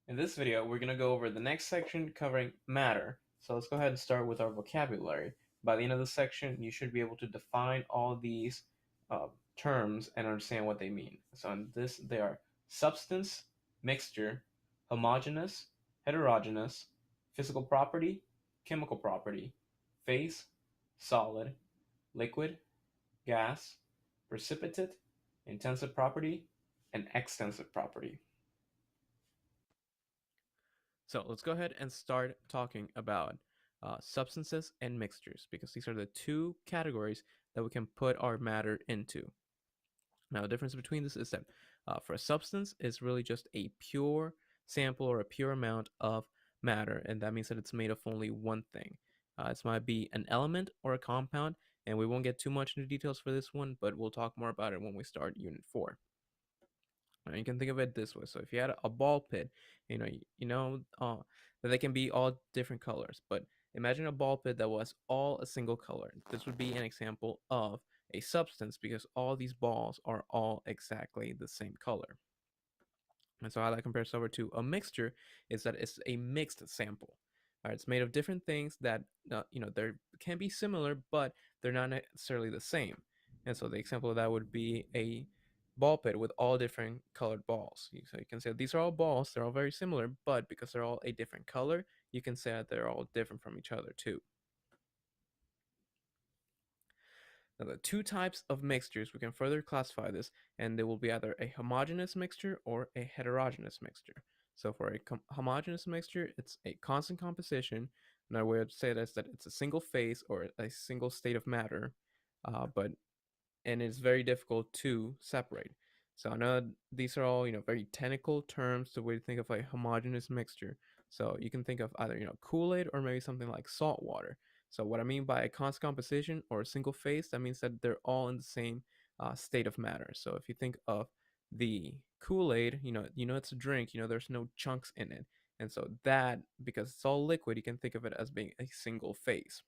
In this video, we're going to go over the next section covering matter. So let's go ahead and start with our vocabulary. By the end of the section, you should be able to define all these uh, terms and understand what they mean. So in this, they are substance, mixture, homogeneous, heterogeneous, physical property, chemical property, phase, solid, liquid, gas, precipitate, intensive property, and extensive property. So let's go ahead and start talking about substances and mixtures because these are the two categories that we can put our matter into. Now, the difference between this is that for a substance, it's really just a pure sample or a pure amount of matter, and that means that it's made of only one thing. It might be an element or a compound, and we won't get too much into details for this one, but we'll talk more about it when we start Unit 4. Now, you can think of it this way. So if you had a ball pit, that they can be all different colors. But imagine a ball pit that was all a single color. This would be an example of a substance because all these balls are all exactly the same color. And so how that compares over to a mixture is that it's a mixed sample. All right, it's made of different things that they can be similar, but they're not necessarily the same. And so the example of that would be a ball pit with all different colored balls. So you can say these are all balls, they're all very similar, but because they're all a different color, you can say that they're all different from each other too. Now, the two types of mixtures, we can further classify this, and they will be either a homogeneous mixture or a heterogeneous mixture. So for a homogeneous mixture, it's a constant composition. Another way to say it is that it's a single phase or a single state of matter, but and it's very difficult to separate. So I know these are all very technical terms the way to think of a homogeneous mixture. So you can think of either Kool-Aid or maybe something like salt water. So what I mean by a constant composition or a single phase, that means that they're all in the same state of matter. So if you think of the Kool-Aid, it's a drink. There's no chunks in it, and so that because it's all liquid, you can think of it as being a single phase.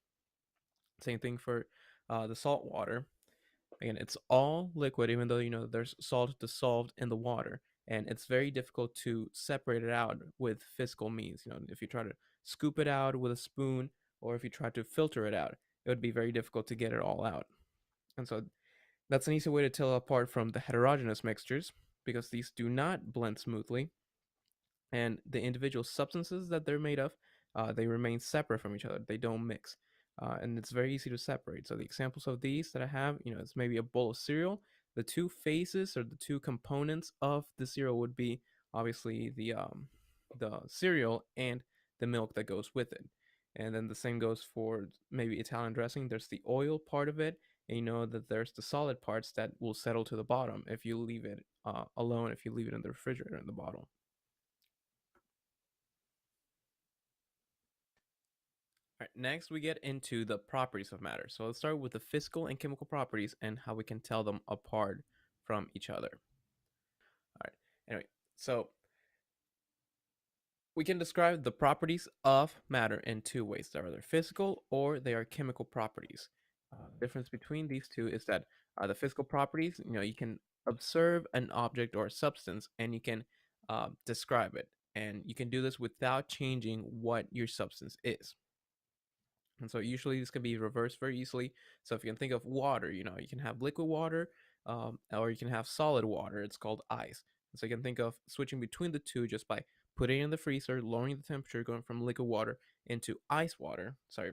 Same thing for the salt water. Again, it's all liquid, even though there's salt dissolved in the water, and it's very difficult to separate it out with physical means. If you try to scoop it out with a spoon, or if you try to filter it out, it would be very difficult to get it all out. And so that's an easy way to tell apart from the heterogeneous mixtures, because these do not blend smoothly, and the individual substances that they're made of, they remain separate from each other. They don't mix, and it's very easy to separate. So the examples of these that I have, it's maybe a bowl of cereal. The two phases or the two components of the cereal would be obviously the cereal and the milk that goes with it. And then the same goes for maybe Italian dressing. There's the oil part of it, and you know that there's the solid parts that will settle to the bottom if you leave it alone, if you leave it in the refrigerator in the bottle. All right, next we get into the properties of matter. So let's start with the physical and chemical properties and how we can tell them apart from each other. All right. Anyway, so we can describe the properties of matter in two ways. They're either physical or they are chemical properties. Difference between these two is that the physical properties, you can observe an object or a substance and you can describe it. And you can do this without changing what your substance is. And so usually this can be reversed very easily. So if you can think of water, you can have liquid water or you can have solid water. It's called ice. And so you can think of switching between the two just by putting it in the freezer, lowering the temperature, going from liquid water into ice water. Sorry,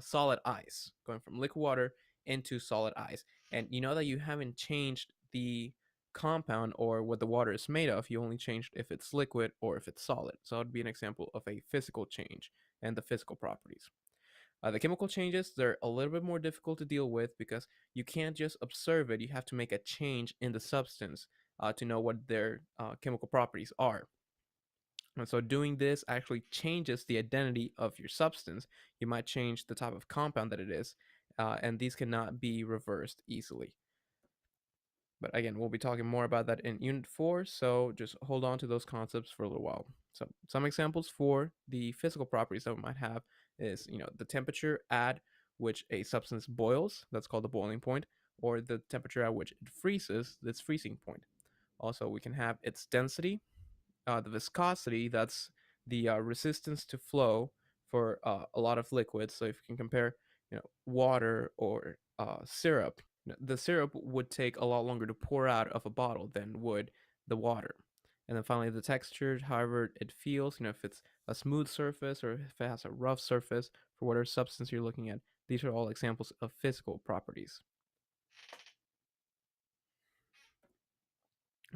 solid ice, going from liquid water into solid ice. And you know that you haven't changed the compound or what the water is made of. You only changed if it's liquid or if it's solid. So that would be an example of a physical change and the physical properties. The chemical changes, they're a little bit more difficult to deal with because you can't just observe it. You have to make a change in the substance to know what their chemical properties are. And so doing this actually changes the identity of your substance. You might change the type of compound that it is, and these cannot be reversed easily. But again, we'll be talking more about that in Unit 4, so just hold on to those concepts for a little while. So some examples for the physical properties that we might have is, the temperature at which a substance boils, that's called the boiling point, or the temperature at which it freezes, that's freezing point. Also, we can have its density, the viscosity, that's the resistance to flow for a lot of liquids. So if you can compare, water or syrup, the syrup would take a lot longer to pour out of a bottle than would the water. And then finally, the texture, however it feels, if it's a smooth surface or if it has a rough surface for whatever substance you're looking at. These are all examples of physical properties.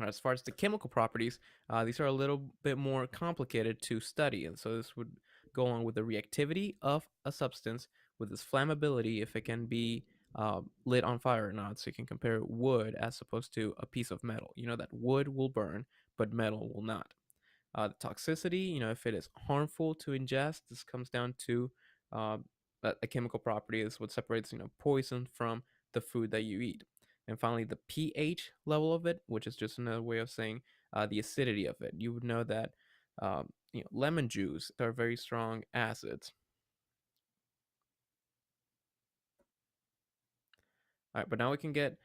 As far as the chemical properties, these are a little bit more complicated to study. And so this would go along with the reactivity of a substance, with its flammability, if it can be lit on fire or not. So you can compare wood as opposed to a piece of metal. You know that wood will burn, but metal will not. The toxicity, if it is harmful to ingest, this comes down to uh, a chemical property is what separates, poison from the food that you eat. And finally, the pH level of it, which is just another way of saying the acidity of it. You would know that lemon juice are very strong acids. All right, but now we can get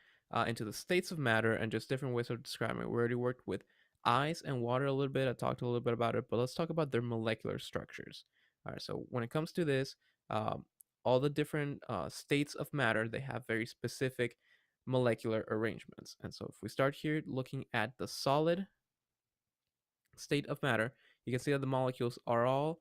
into the states of matter and just different ways of describing it. We already worked with ice and water a little bit. I talked a little bit about it, but let's talk about their molecular structures. All right, so when it comes to this, um, all the different states of matter, they have very specific molecular arrangements. And so if we start here looking at the solid state of matter, you can see that the molecules are all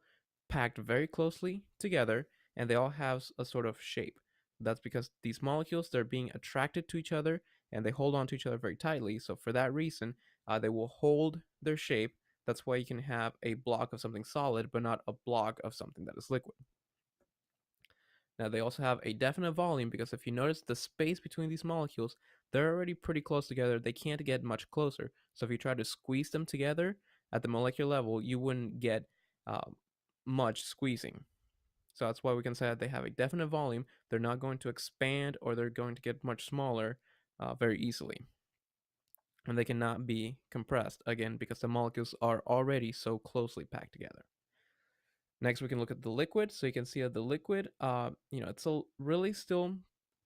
packed very closely together and they all have a sort of shape. That's because these molecules, they're being attracted to each other and they hold on to each other very tightly. So for that reason, they will hold their shape. That's why you can have a block of something solid, but not a block of something that is liquid. Now, they also have a definite volume because if you notice the space between these molecules, they're already pretty close together. They can't get much closer. So if you try to squeeze them together at the molecular level, you wouldn't get um, much squeezing. So that's why we can say that they have a definite volume. They're not going to expand or they're going to get much smaller very easily. And they cannot be compressed, again, because the molecules are already so closely packed together. Next, we can look at the liquid. So you can see that the liquid, it's really still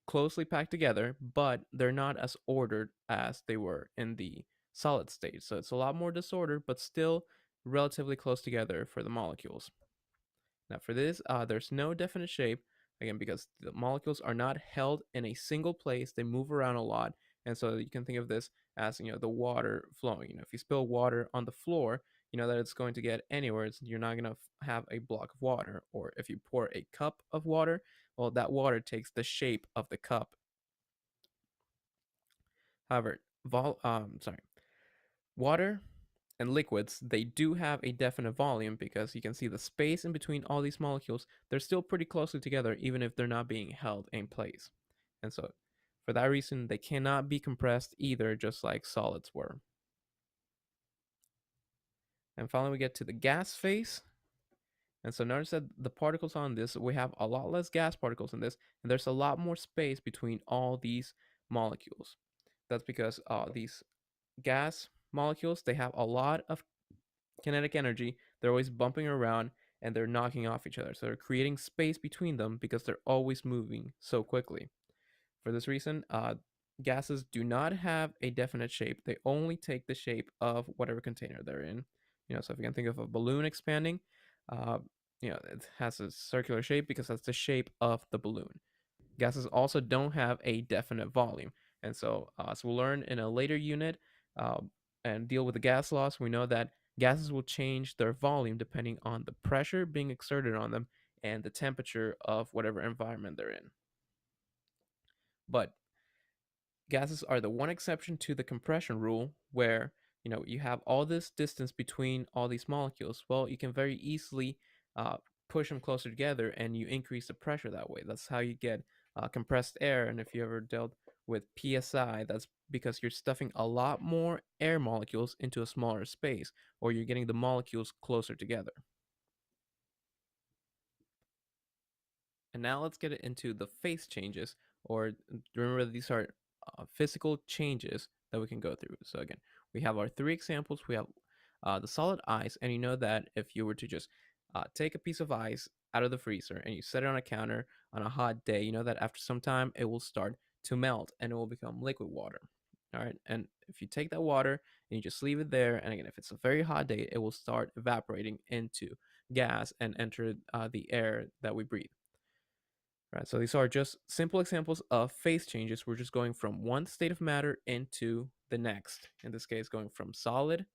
closely packed together, but they're not as ordered as they were in the solid state. So it's a lot more disordered, but still relatively close together for the molecules. Now, for this, there's no definite shape, again, because the molecules are not held in a single place. They move around a lot. And so you can think of this as, the water flowing. If you spill water on the floor, you know that it's going to get anywhere. You're not going to have a block of water. Or if you pour a cup of water, well, that water takes the shape of the cup. However, water and liquids, they do have a definite volume because you can see the space in between all these molecules. They're still pretty closely together, even if they're not being held in place. And so, for that reason, they cannot be compressed either, just like solids were. And finally, we get to the gas phase. And so notice that the particles on this, we have a lot less gas particles in this, and there's a lot more space between all these molecules. That's because these gas molecules, they have a lot of kinetic energy. They're always bumping around and they're knocking off each other. So they're creating space between them because they're always moving so quickly. For this reason, gases do not have a definite shape. They only take the shape of whatever container they're in. So if you can think of a balloon expanding, uh, it has a circular shape because that's the shape of the balloon. Gases also don't have a definite volume. And so, as we'll learn in a later unit uh, and deal with the gas laws, we know that gases will change their volume depending on the pressure being exerted on them and the temperature of whatever environment they're in. But gases are the one exception to the compression rule where you have all this distance between all these molecules. Well, you can very easily uh, push them closer together and you increase the pressure that way. That's how you get compressed air. And if you ever dealt with psi, that's because you're stuffing a lot more air molecules into a smaller space, or you're getting the molecules closer together. And now let's get into the phase changes, or remember these are physical changes that we can go through. So again, we have our three examples. We have the solid ice, and you know that if you were to just take a piece of ice out of the freezer and you set it on a counter on a hot day, you know that after some time it will start to melt and it will become liquid water. All right. And if you take that water and you just leave it there, and again, if it's a very hot day, it will start evaporating into gas and enter the air that we breathe. Right. So these are just simple examples of phase changes. We're just going from one state of matter into the next. In this case, going from solid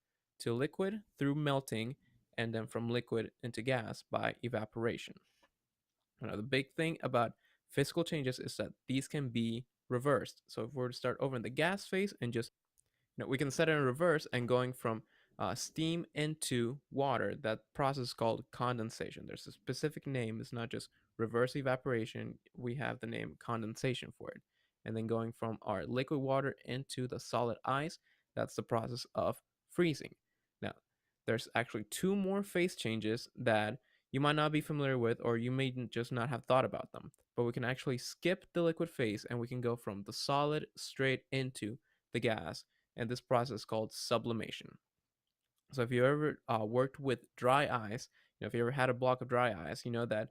to liquid through melting, and then from liquid into gas by evaporation. Now, the big thing about physical changes is that these can be reversed. So if we were to start over in the gas phase and just we can set it in reverse and going from steam into water. That process is called condensation. There's a specific name. It's not just reverse evaporation. We have the name condensation for it. And then going from our liquid water into the solid ice, that's the process of freezing. Now, there's actually two more phase changes that you might not be familiar with, or you may just not have thought about them. But we can actually skip the liquid phase and we can go from the solid straight into the gas, and this process is called sublimation. So if you ever worked with dry ice, if you ever had a block of dry ice, you know that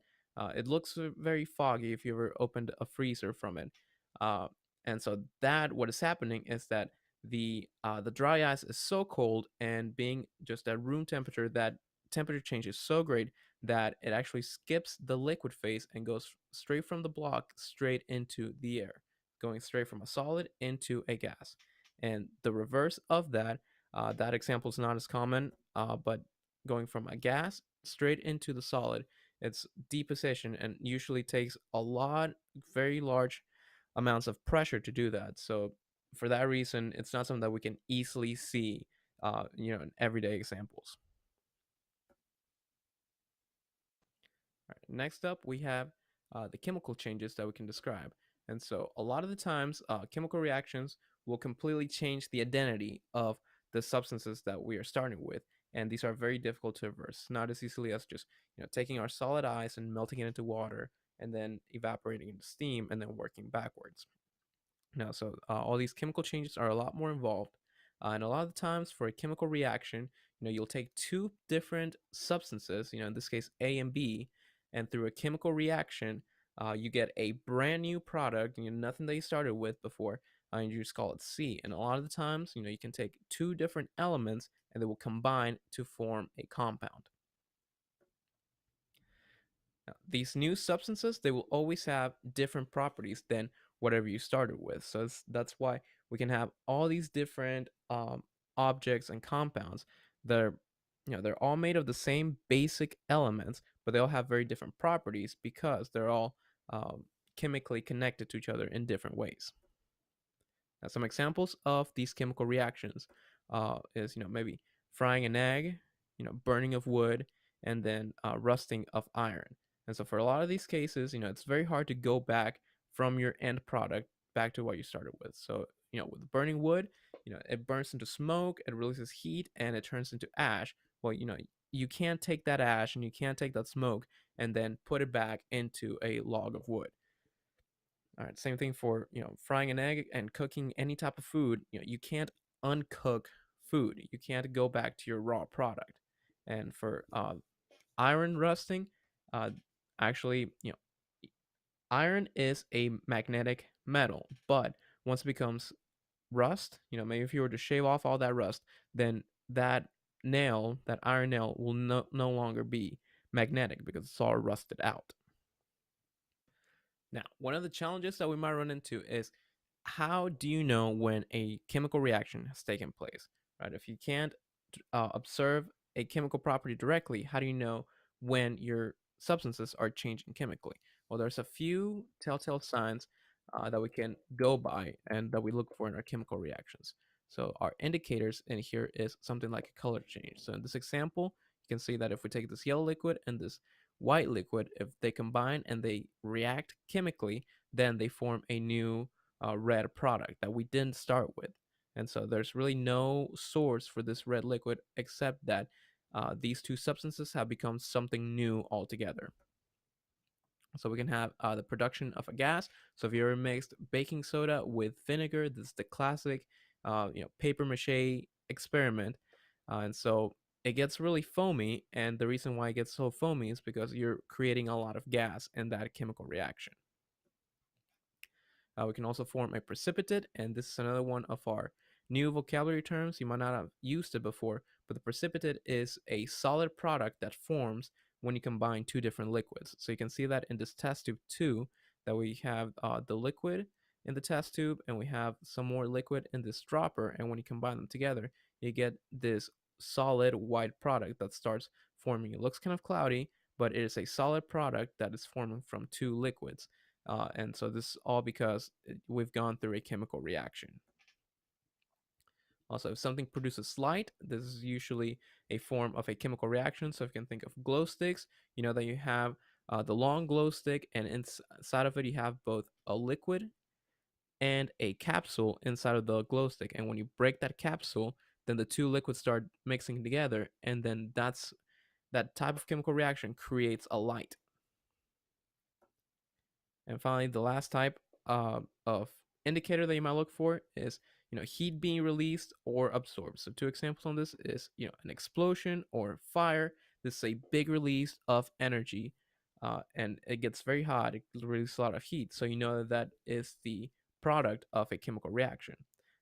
it looks very foggy if you ever opened a freezer from it. Uh, and so that what is happening is that the dry ice is so cold and being just at room temperature, that temperature change is so great that it actually skips the liquid phase and goes straight from the block straight into the air, going straight from a solid into a gas. And the reverse of that, that example is not as common, but going from a gas straight into the solid, it's deposition and usually takes a lot, very large amounts of pressure to do that. So for that reason, it's not something that we can easily see, in everyday examples. All right, next up, we have the chemical changes that we can describe. And so, a lot of the times, chemical reactions will completely change the identity of the substances that we are starting with. And these are very difficult to reverse. Not as easily as just taking our solid ice and melting it into water, and then evaporating into steam, and then working backwards. Now, so all these chemical changes are a lot more involved, and a lot of the times for a chemical reaction, you'll take two different substances, in this case A and B, and through a chemical reaction, you get a brand new product, nothing that you started with before, and you just call it C. And a lot of the times, you can take two different elements and they will combine to form a compound. Now, these new substances, they will always have different properties than whatever you started with. So that's why we can have all these different objects and compounds that are, they're all made of the same basic elements, but they all have very different properties because they're all chemically connected to each other in different ways. Now, some examples of these chemical reactions is, maybe frying an egg, burning of wood, and then rusting of iron. And so, for a lot of these cases, it's very hard to go back from your end product back to what you started with. So, with burning wood, it burns into smoke, it releases heat, and it turns into ash. Well, you can't take that ash and you can't take that smoke and then put it back into a log of wood. All right, same thing for, frying an egg and cooking any type of food. You can't uncook food. You can't go back to your raw product. And for iron rusting, uh, actually, iron is a magnetic metal, but once it becomes rust, maybe if you were to shave off all that rust, then that nail, that iron nail, will no longer be magnetic because it's all rusted out. Now, one of the challenges that we might run into is how do you know when a chemical reaction has taken place, right? If you can't observe a chemical property directly, how do you know when your substances are changing chemically? Well, there's a few telltale signs that we can go by and that we look for in our chemical reactions. So our indicators in here is something like a color change. So in this example, you can see that if we take this yellow liquid and this white liquid, if they combine and they react chemically, then they form a new red product that we didn't start with. And so there's really no source for this red liquid except that these two substances have become something new altogether. So we can have the production of a gas. So if you ever mixed baking soda with vinegar, this is the classic, paper mache experiment. And so it gets really foamy. And the reason why it gets so foamy is because you're creating a lot of gas in that chemical reaction. We can also form a precipitate, and this is another one of our new vocabulary terms. You might not have used it before, but the precipitate is a solid product that forms when you combine two different liquids. So you can see that in this test tube too, that we have the liquid in the test tube and we have some more liquid in this dropper, and when you combine them together, you get this solid white product that starts forming. It looks kind of cloudy, but it is a solid product that is forming from two liquids. And so this is all because we've gone through a chemical reaction. Also, if something produces light, this is usually a form of a chemical reaction. So if you can think of glow sticks, you know that you have the long glow stick, and inside of it you have both a liquid and a capsule inside of the glow stick. And when you break that capsule, then the two liquids start mixing together, and then that type of chemical reaction creates a light. And finally, the last type of indicator that you might look for is heat being released or absorbed. So two examples on this is an explosion or fire. This is a big release of energy, and it gets very hot. It releases a lot of heat, so you know that is the product of a chemical reaction.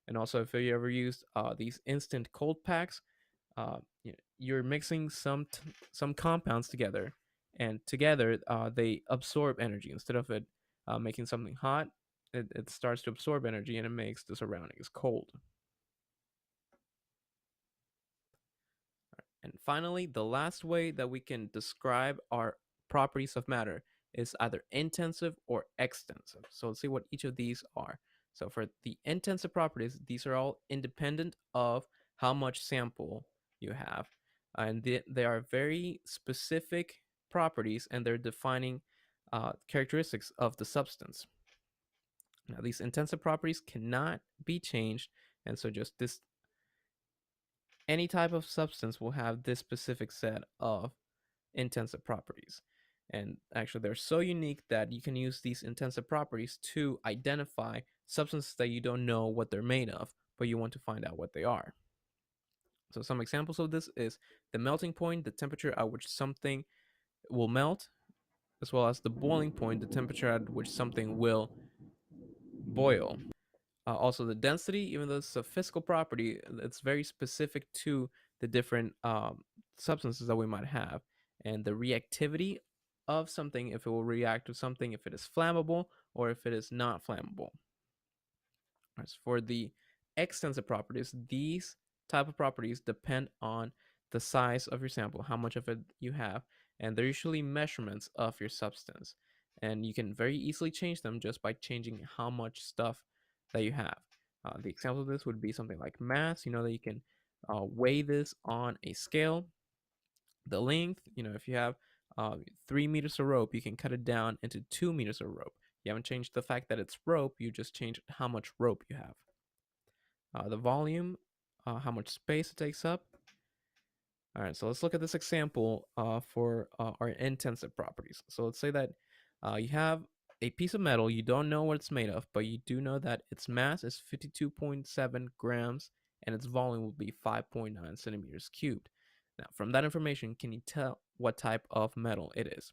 And also, if you ever used these instant cold packs, you're mixing some compounds together, and together they absorb energy instead of it making something hot. It starts to absorb energy and it makes the surroundings cold. And finally, the last way that we can describe our properties of matter is either intensive or extensive. So let's see what each of these are. So for the intensive properties, these are all independent of how much sample you have. And they are very specific properties, and they're defining characteristics of the substance. Now, these intensive properties cannot be changed, and so just this any type of substance will have this specific set of intensive properties. And actually, they're so unique that you can use these intensive properties to identify substances that you don't know what they're made of, but you want to find out what they are. So some examples of this is the melting point, the temperature at which something will melt, as well as the boiling point, the temperature at which something will boil. Also, the density, even though it's a physical property, it's very specific to the different substances that we might have. And the reactivity of something, if it will react to something, if it is flammable or if it is not flammable. As for the extensive properties, these type of properties depend on the size of your sample, how much of it you have, and they're usually measurements of your substance. And you can very easily change them just by changing how much stuff that you have. The example of this would be something like mass. You know that you can weigh this on a scale. The length, if you have 3 meters of rope, you can cut it down into 2 meters of rope. You haven't changed the fact that it's rope, you just changed how much rope you have. The volume, how much space it takes up. All right, so let's look at this example for our intensive properties. So let's say that you have a piece of metal, you don't know what it's made of, but you do know that its mass is 52.7 grams and its volume will be 5.9 centimeters cubed. Now, from that information, can you tell what type of metal it is?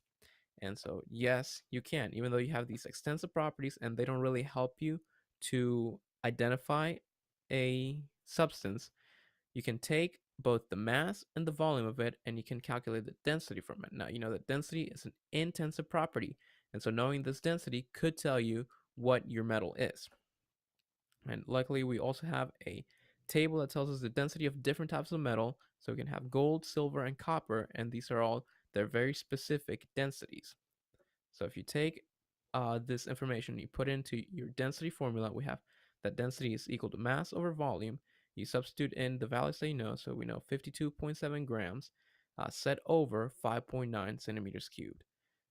And so, yes, you can, even though you have these extensive properties and they don't really help you to identify a substance. You can take both the mass and the volume of it, and you can calculate the density from it. Now, you know that density is an intensive property, and so knowing this density could tell you what your metal is. And luckily, we also have a table that tells us the density of different types of metal. So we can have gold, silver, and copper, and these are all their very specific densities. So if you take this information, you put into your density formula, we have that density is equal to mass over volume. You substitute in the values that you know, so we know 52.7 grams set over 5.9 centimeters cubed.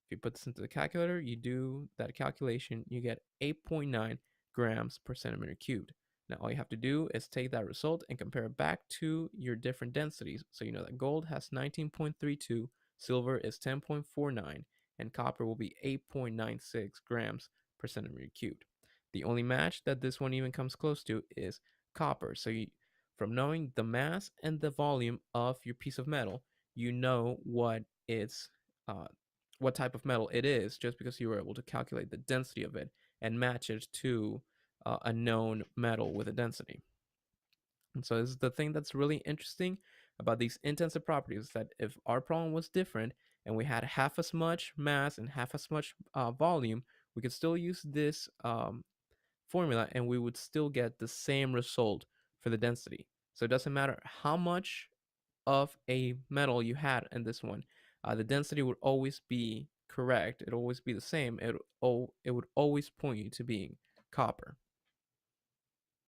If you put this into the calculator, you do that calculation, you get 8.9 grams per centimeter cubed. Now, all you have to do is take that result and compare it back to your different densities. So you know that gold has 19.32, silver is 10.49, and copper will be 8.96 grams per centimeter cubed. The only match that this one even comes close to is copper. So from knowing the mass and the volume of your piece of metal, you know what type of metal it is just because you were able to calculate the density of it and match it to a known metal with a density. And so this is the thing that's really interesting about these intensive properties, that if our problem was different and we had half as much mass and half as much volume, we could still use this formula and we would still get the same result for the density. So it doesn't matter how much of a metal you had in this one, the density would always be correct. It would always be the same. It would always point you to being copper.